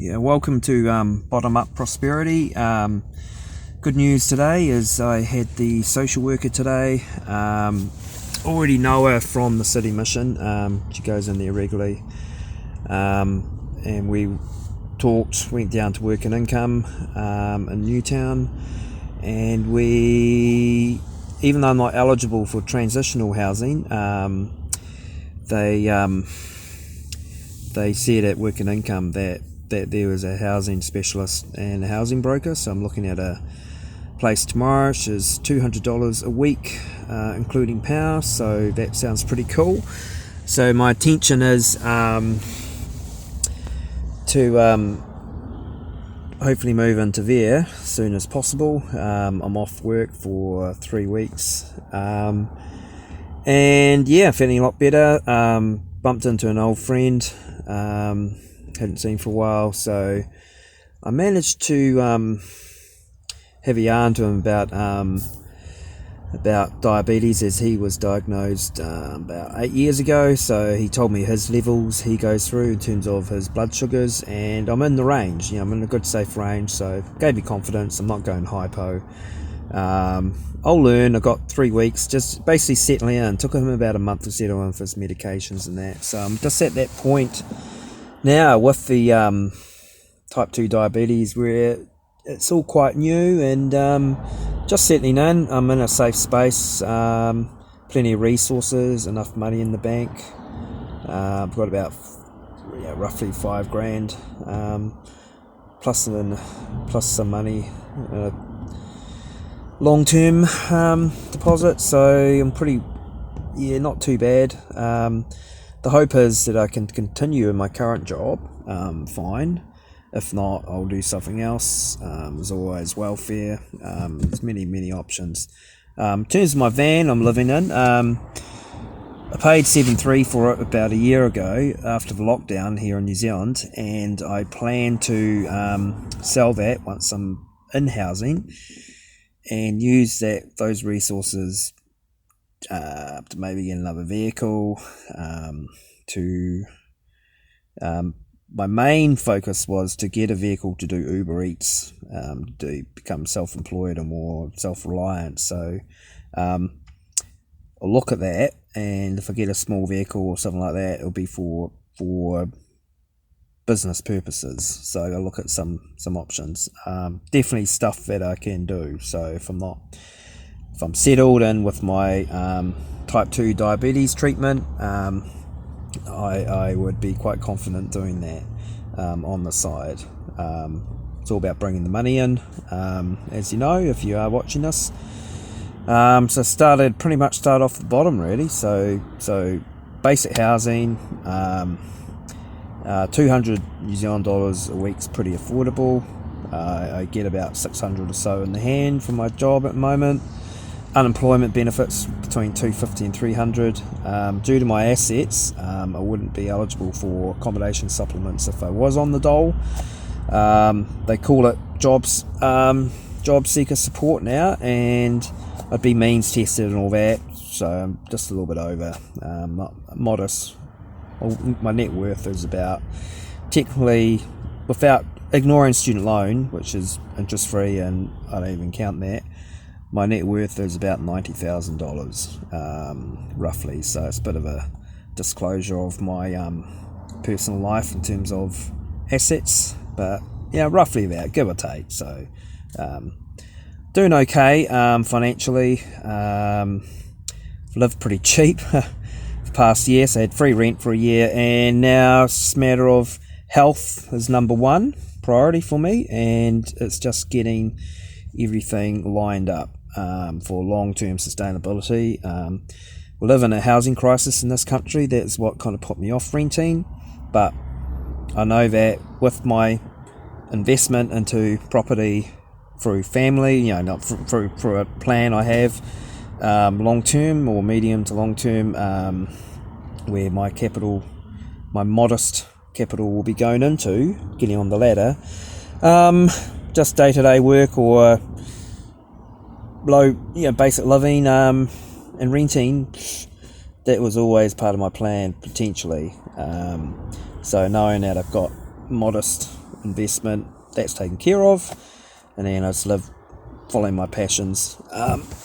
Yeah, welcome to Bottom Up Prosperity. Good news today is I had the social worker today. Already know her from the City Mission. She goes in there regularly. And we talked, went down to Work and Income in Newtown. And we, even though I'm not eligible for transitional housing, they said at Work and Income that there was a housing specialist and a housing broker, so I'm looking at a place tomorrow, which is $200 a week, including power, so that sounds pretty cool. So my intention is to hopefully move into there as soon as possible. I'm off work for 3 weeks, and yeah, feeling a lot better. Bumped into an old friend, hadn't seen for a while, so I managed to have a yarn to him about diabetes, as he was diagnosed about 8 years ago. So he told me his levels he goes through in terms of his blood sugars, and I'm in the range. I'm in a good safe range, so gave me confidence. I'm not going hypo. I'll learn. I got 3 weeks just basically settling in. Took him about a month to settle in for his medications and that. So I'm just at that point now with the type 2 diabetes where it's all quite new and just settling in. I'm in a safe space, plenty of resources, enough money in the bank. I've got about roughly $5,000 plus some money, long-term deposit, so I'm pretty, not too bad. The hope is that I can continue in my current job, fine. If not, I'll do something else. There's always welfare. There's many options. In terms of my van I'm living in, I paid $7,300 for it about a year ago after the lockdown here in New Zealand, and I plan to sell that once I'm in housing and use those resources to maybe get another vehicle. My main focus was to get a vehicle to do Uber Eats, to become self-employed and more self-reliant. So I'll look at that, and if I get a small vehicle or something like that, it'll be for business purposes. So I'll look at some options. Definitely stuff that I can do. So if I'm settled in with my type 2 diabetes treatment, I would be quite confident doing that on the side. It's all about bringing the money in, as you know, if you are watching this. So pretty much start off the bottom, really. So basic housing, 200 New Zealand dollars a week's pretty affordable. I get about 600 or so in the hand from my job at the moment. Unemployment benefits between 250 and 300. Due to my assets, I wouldn't be eligible for accommodation supplements if I was on the dole. They call it job seeker support now, and I'd be means tested and all that, so I'm just a little bit over, modest. My net worth is about, technically, without ignoring student loan, which is interest free, and I don't even count that, my net worth is about $90,000, roughly. So it's a bit of a disclosure of my personal life in terms of assets, but roughly that, give or take. So doing okay financially. Lived pretty cheap the past year, so I had free rent for a year, and now it's a matter of health is number one priority for me, and it's just getting everything lined up for long-term sustainability. We live in a housing crisis in this country. That's what kind of put me off renting, but I know that with my investment into property through family, not through a plan I have, long-term or medium to long-term, where my modest capital will be going into getting on the ladder, just day-to-day work or low, basic living, and renting. That was always part of my plan, potentially. So knowing that I've got modest investment, that's taken care of, and then I just live following my passions.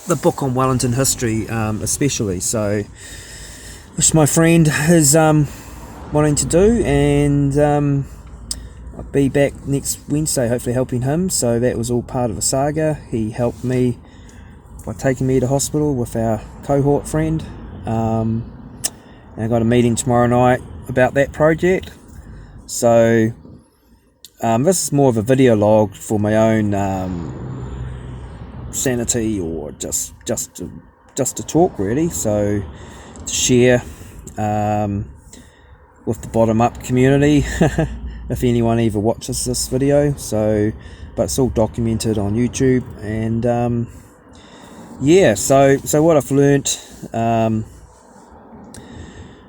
The book on Wellington history, especially, so which my friend is wanting to do, and I'll be back next Wednesday, hopefully helping him. So that was all part of a saga. He helped me by taking me to hospital with our cohort friend, and I got a meeting tomorrow night about that project. So this is more of a video log for my own sanity, or just to talk, really. So to share with the bottom up community, if anyone ever watches this video. So, but it's all documented on YouTube, and yeah. So what I've learnt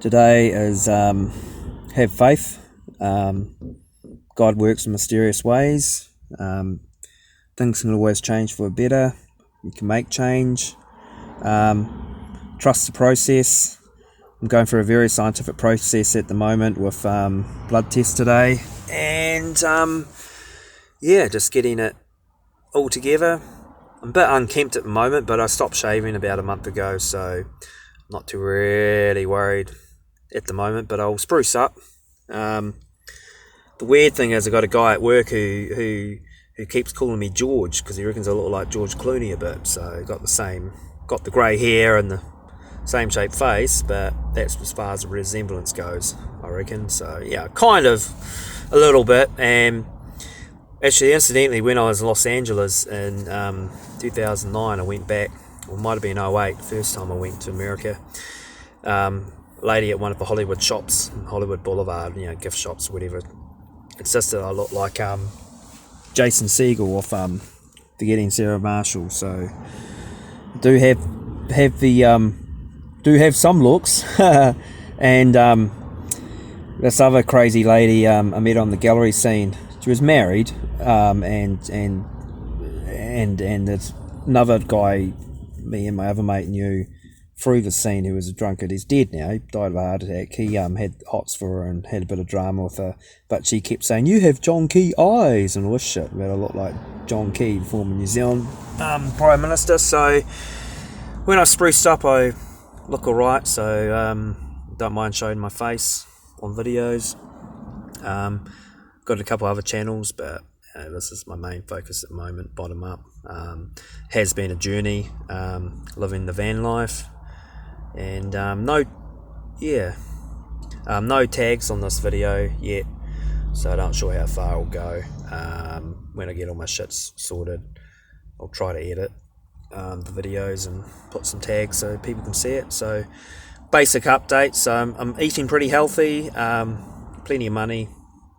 today is have faith. God works in mysterious ways. Things can always change for the better. You can make change. Trust the process. I'm going through a very scientific process at the moment with blood tests today, and yeah, just getting it all together. I'm a bit unkempt at the moment, but I stopped shaving about a month ago, so I'm not too really worried at the moment, but I'll spruce up. The weird thing is, I got a guy at work who keeps calling me George, because he reckons I look like George Clooney a bit. So got the grey hair and the same shaped face, but that's as far as the resemblance goes, I reckon. So yeah, kind of a little bit. And actually, incidentally, when I was in Los Angeles in 2009, I went back, or it might have been 08, the first time I went to America. Lady at one of the Hollywood shops, Hollywood Boulevard, gift shops, whatever, insisted I look like Jason Segel off Forgetting Sarah Marshall. So I do have some looks. And this other crazy lady I met on the gallery scene, she was married, and there's another guy me and my other mate knew through the scene who was a drunkard. He's dead now. He died of a heart attack. He had hots for her and had a bit of drama with her, but she kept saying, "You have John Key eyes," and all this shit. That I look like John Key, former New Zealand Prime Minister. So when I spruced up, I look alright. So don't mind showing my face on videos. Got a couple other channels, but this is my main focus at the moment, bottom up. Has been a journey, living the van life, and no tags on this video yet, so I'm not sure how far I'll go. When I get all my shits sorted, I'll try to edit the videos and put some tags so people can see it. So basic updates. I'm eating pretty healthy, plenty of money.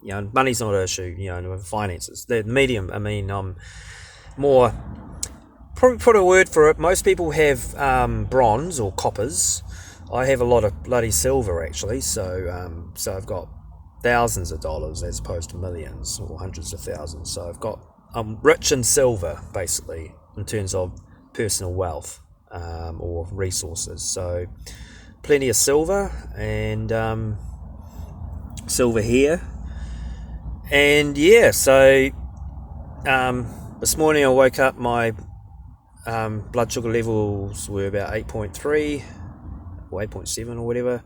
Money's not an issue, finances. The medium, I'm more, probably put a word for it, most people have bronze or coppers. I have a lot of bloody silver, actually, so I've got thousands of dollars as opposed to millions or hundreds of thousands. So I'm rich in silver, basically, in terms of personal wealth or resources. So plenty of silver, and silver here. And yeah, so this morning I woke up, my blood sugar levels were about 8.3 or 8.7 or whatever.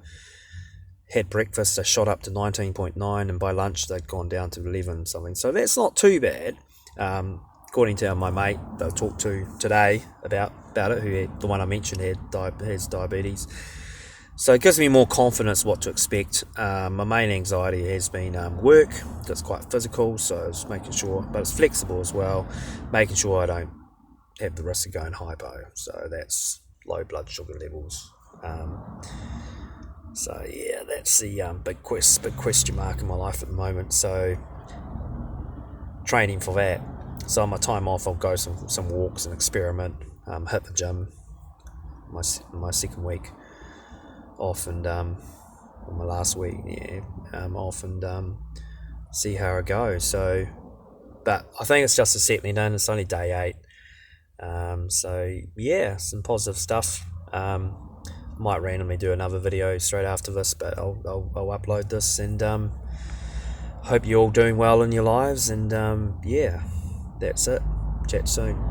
Had breakfast, I shot up to 19.9, and by lunch they'd gone down to 11 something. So that's not too bad, according to my mate that I talked to today about it, who the one I mentioned has diabetes. So it gives me more confidence what to expect. My main anxiety has been work. It's quite physical, so it's making sure, but it's flexible as well, making sure I don't have the risk of going hypo. So that's low blood sugar levels. So yeah, that's the big question mark in my life at the moment. So training for that. So on my time off, I'll go some walks and experiment. Hit the gym. My second week off, and my last week off, and see how I go. So, but I think it's just a settling in. It's only day 8. So yeah, some positive stuff. Might randomly do another video straight after this, but I'll upload this, and hope you're all doing well in your lives, and yeah, that's it. Chat soon.